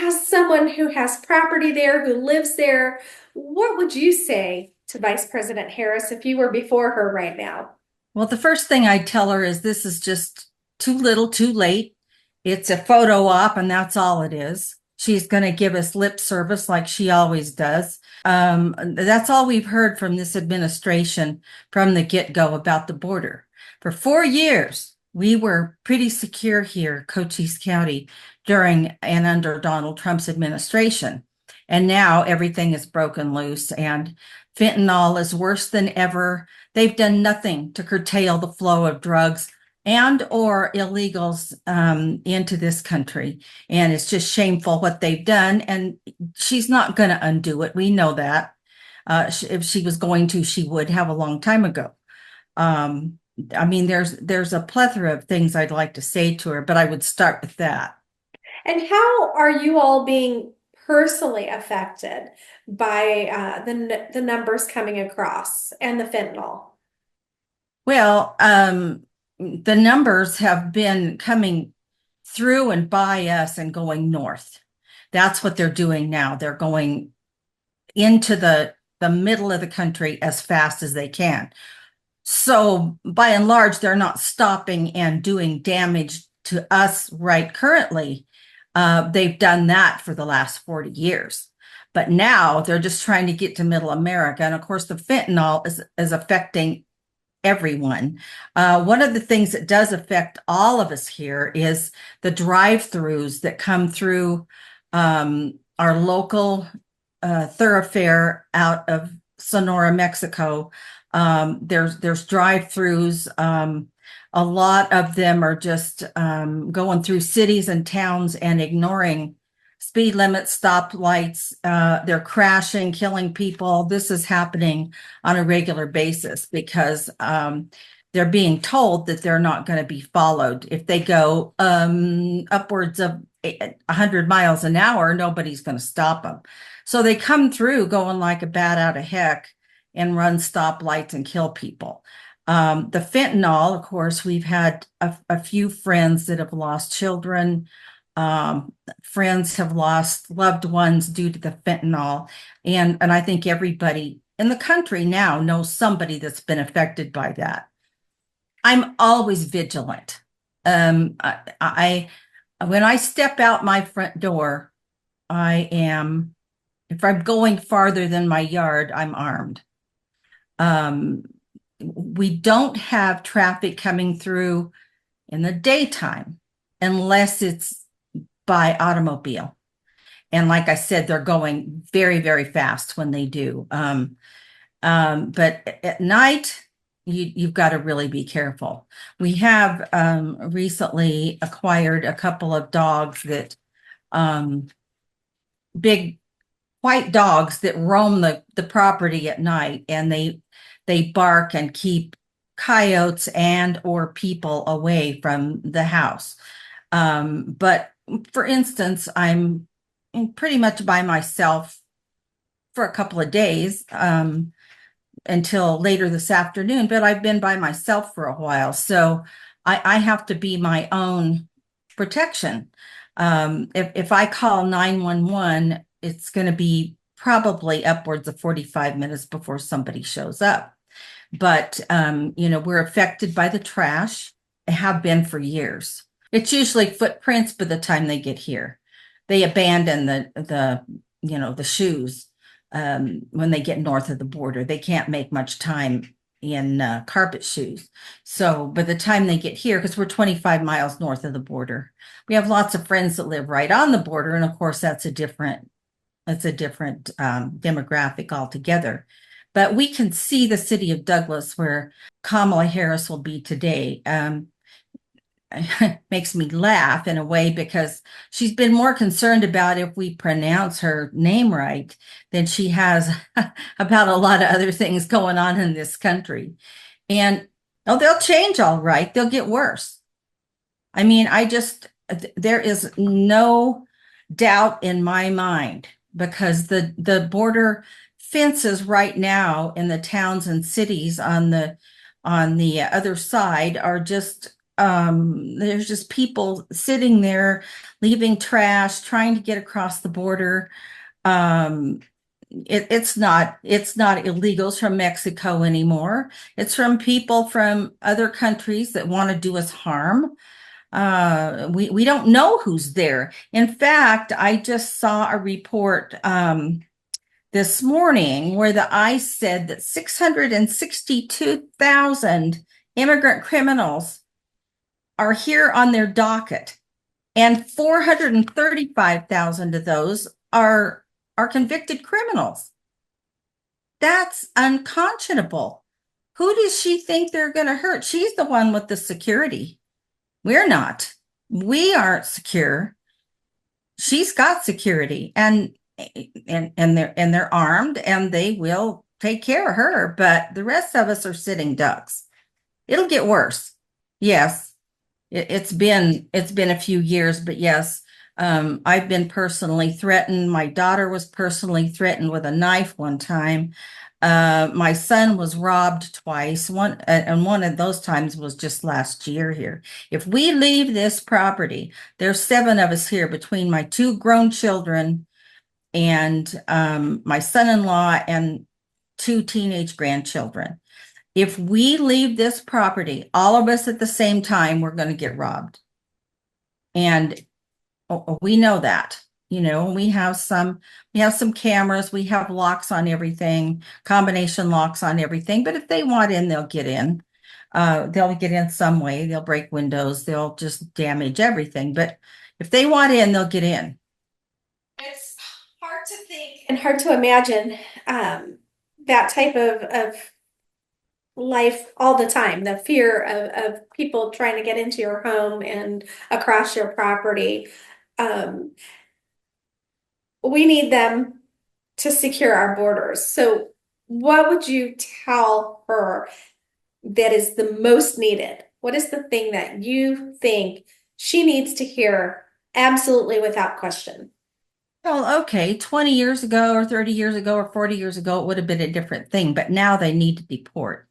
as someone who has property there, who lives there, what would you say to Vice President Harris if you were before her right now? Well, the first thing I'd tell her is this is just too little, too late. It's a photo op, and that's all it is. She's going to give us lip service like she always does. That's all we've heard from this administration from the get-go about the border. For 4 years, we were pretty secure here, Cochise County, during and under Donald Trump's administration. And now everything is broken loose, and fentanyl is worse than ever. They've done nothing to curtail the flow of drugs and or illegals into this country. And it's just shameful what they've done. And she's not going to undo it. We know that. If she was going to, she would have a long time ago. I mean, there's a plethora of things I'd like to say to her, but I would start with that. And how are you all being personally affected by the numbers coming across and the fentanyl? Well, the numbers have been coming through and by us and going north. That's what they're doing now. They're going into the middle of the country as fast as they can. So by and large, they're not stopping and doing damage to us right currently. They've done that for the last 40 years. But now they're just trying to get to middle America. And of course, the fentanyl is affecting everyone. One of the things that does affect all of us here is the drive-throughs that come through our local thoroughfare out of Sonora, Mexico. There's drive-throughs. A lot of them are just going through cities and towns and ignoring speed limits, stoplights. They're crashing, killing people. This is happening on a regular basis because they're being told that they're not going to be followed. If they go upwards of 100 miles an hour, nobody's going to stop them. So they come through going like a bat out of heck and run stoplights and kill people. The fentanyl, of course, we've had a few friends that have lost children. Friends have lost loved ones due to the fentanyl. And I think everybody in the country now knows somebody that's been affected by that. I'm always vigilant. I when I step out my front door, if I'm going farther than my yard, I'm armed. We don't have traffic coming through in the daytime unless it's by automobile. And like I said, they're going very, very fast when they do. But at night, you've got to really be careful. We have recently acquired a couple of dogs that big white dogs that roam the property at night, and they bark and keep coyotes and or people away from the house. But for instance, I'm pretty much by myself for a couple of days until later this afternoon, but I've been by myself for a while. So I have to be my own protection. If I call 911, it's going to be probably upwards of 45 minutes before somebody shows up. But, we're affected by the trash, have been for years. It's usually footprints by the time they get here. They abandon the shoes when they get north of the border. They can't make much time in carpet shoes. So by the time they get here, because we're 25 miles north of the border, we have lots of friends that live right on the border. And of course, that's a different demographic altogether. But we can see the city of Douglas, where Kamala Harris will be today. Makes me laugh in a way because she's been more concerned about if we pronounce her name right than she has about a lot of other things going on in this country. And they'll change all right. They'll get worse. I mean, there is no doubt in my mind because the border fences right now in the towns and cities on the other side are just There's just people sitting there, leaving trash, trying to get across the border. Um, it's not illegals from Mexico anymore. It's from people from other countries that want to do us harm. We don't know who's there. In fact, I just saw a report this morning where the ICE said that 662,000 immigrant criminals are here on their docket, and 435,000 of those are convicted criminals. That's unconscionable. Who does she think they're going to hurt? She's the one with the security. We're not. We aren't secure. She's got security, and they're armed, and they will take care of her, but the rest of us are sitting ducks. It'll get worse. Yes. It's been a few years, but yes, I've been personally threatened. My daughter was personally threatened with a knife one time. My son was robbed twice. One of those times was just last year here. If we leave this property, there's 7 of us here between my 2 grown children and my son-in-law and 2 teenage grandchildren. If we leave this property, all of us at the same time, we're going to get robbed. And we know that, we have some cameras, we have locks on everything, combination locks on everything. But if they want in, they'll get in. They'll get in some way. They'll break windows. They'll just damage everything. But if they want in, they'll get in. It's hard to think and hard to imagine that type of life all the time, the fear of people trying to get into your home and across your property. Um, we need them to secure our borders. So, what would you tell her that is the most needed? What is the thing that you think she needs to hear absolutely without question? Well, okay, 20 years ago or 30 years ago or 40 years ago, it would have been a different thing. But now they need to deport.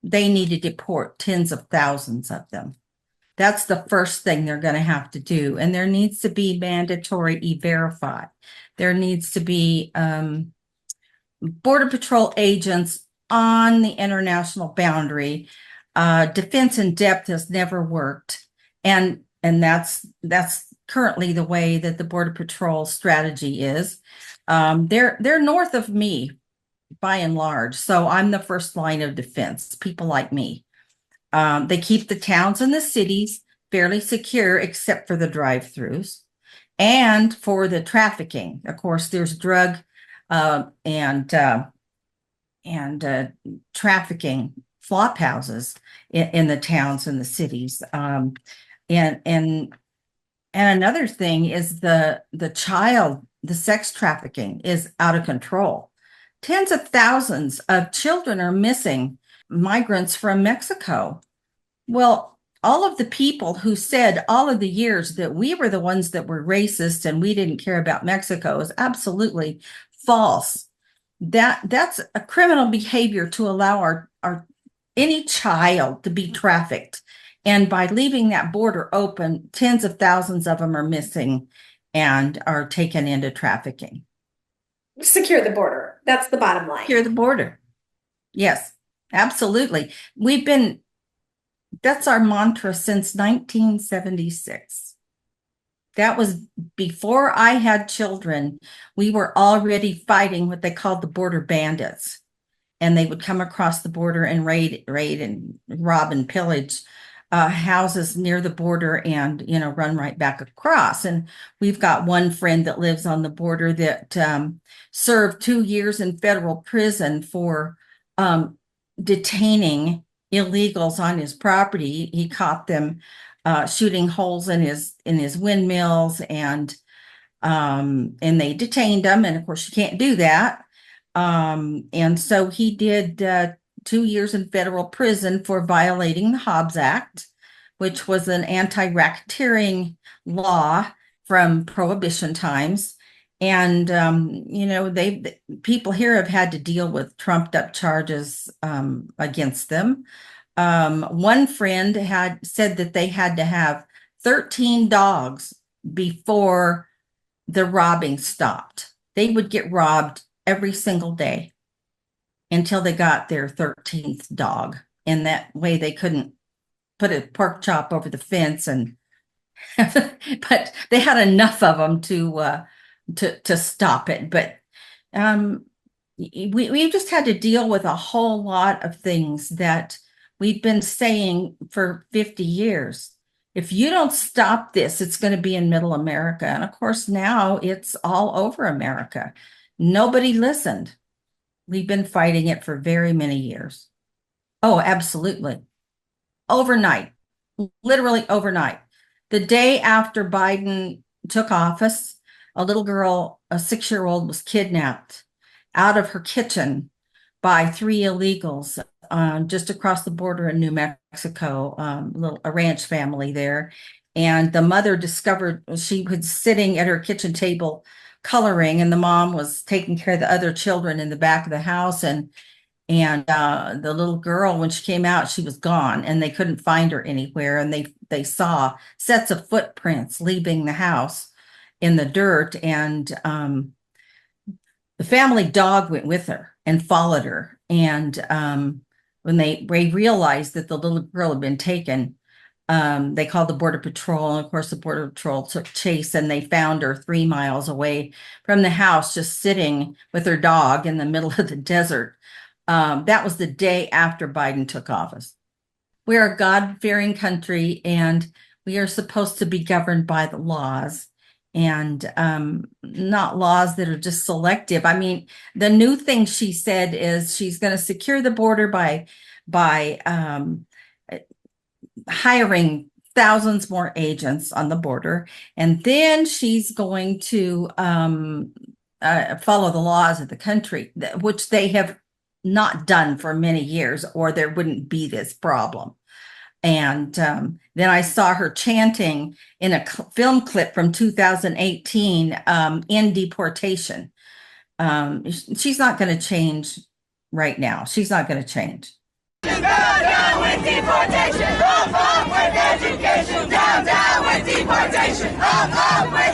They need to deport tens of thousands of them. That's the first thing they're going to have to do. And there needs to be mandatory e-verify. There needs to be Border Patrol agents on the international boundary. Defense in depth has never worked. And that's currently the way that the Border Patrol strategy is. They're north of me by and large. So I'm the first line of defense, people like me. They keep the towns and the cities fairly secure, except for the drive-throughs and for the trafficking. Of course, there's drug and trafficking flop houses in the towns and the cities. And another thing is the sex trafficking is out of control. Tens of thousands of children are missing, migrants from Mexico. Well, all of the people who said all of the years that we were the ones that were racist and we didn't care about Mexico is absolutely false. That's a criminal behavior to allow our any child to be trafficked. And by leaving that border open, tens of thousands of them are missing and are taken into trafficking. Secure the border. That's the bottom line. Secure the border. Yes, absolutely. That's our mantra since 1976. That was before I had children. We were already fighting what they called the border bandits. And they would come across the border and raid and rob and pillage houses near the border and, run right back across. And we've got one friend that lives on the border that served 2 years in federal prison for detaining illegals on his property. He caught them shooting holes in his windmills, and they detained him. And of course, you can't do that. And so he did 2 years in federal prison for violating the Hobbs Act, which was an anti-racketeering law from Prohibition times. And people here have had to deal with trumped up charges against them. One friend had said that they had to have 13 dogs before the robbing stopped. They would get robbed every single day until they got their 13th dog. And that way they couldn't put a pork chop over the fence and but they had enough of them to stop it. But um we just had to deal with a whole lot of things that we've been saying for 50 years. If you don't stop this, it's going to be in middle America. And of course, now it's all over America. Nobody listened. We've been fighting it for very many years. Oh, absolutely. Overnight, literally overnight. The day after Biden took office, a little girl, a 6-year-old, was kidnapped out of her kitchen by 3 illegals just across the border in New Mexico, a ranch family there. And the mother discovered she was sitting at her kitchen table coloring, and the mom was taking care of the other children in the back of the house. And the little girl, when she came out, she was gone, and they couldn't find her anywhere. And they saw sets of footprints leaving the house in the dirt, and the family dog went with her and followed her. And when they realized that the little girl had been taken, they called the Border Patrol. And of course, the Border Patrol took chase, and they found her 3 miles away from the house, just sitting with her dog in the middle of the desert. That was the day after Biden took office. We're a God-fearing country, and we are supposed to be governed by the laws, and not laws that are just selective. I mean, the new thing she said is she's going to secure the border by hiring thousands more agents on the border, and then she's going to follow the laws of the country, which they have not done for many years, or there wouldn't be this problem. And then I saw her chanting in a film clip from 2018 in deportation. She's not going to change right now. She's not going to change. Down, down with deportation. Up, up with education. Down, down with deportation. Up with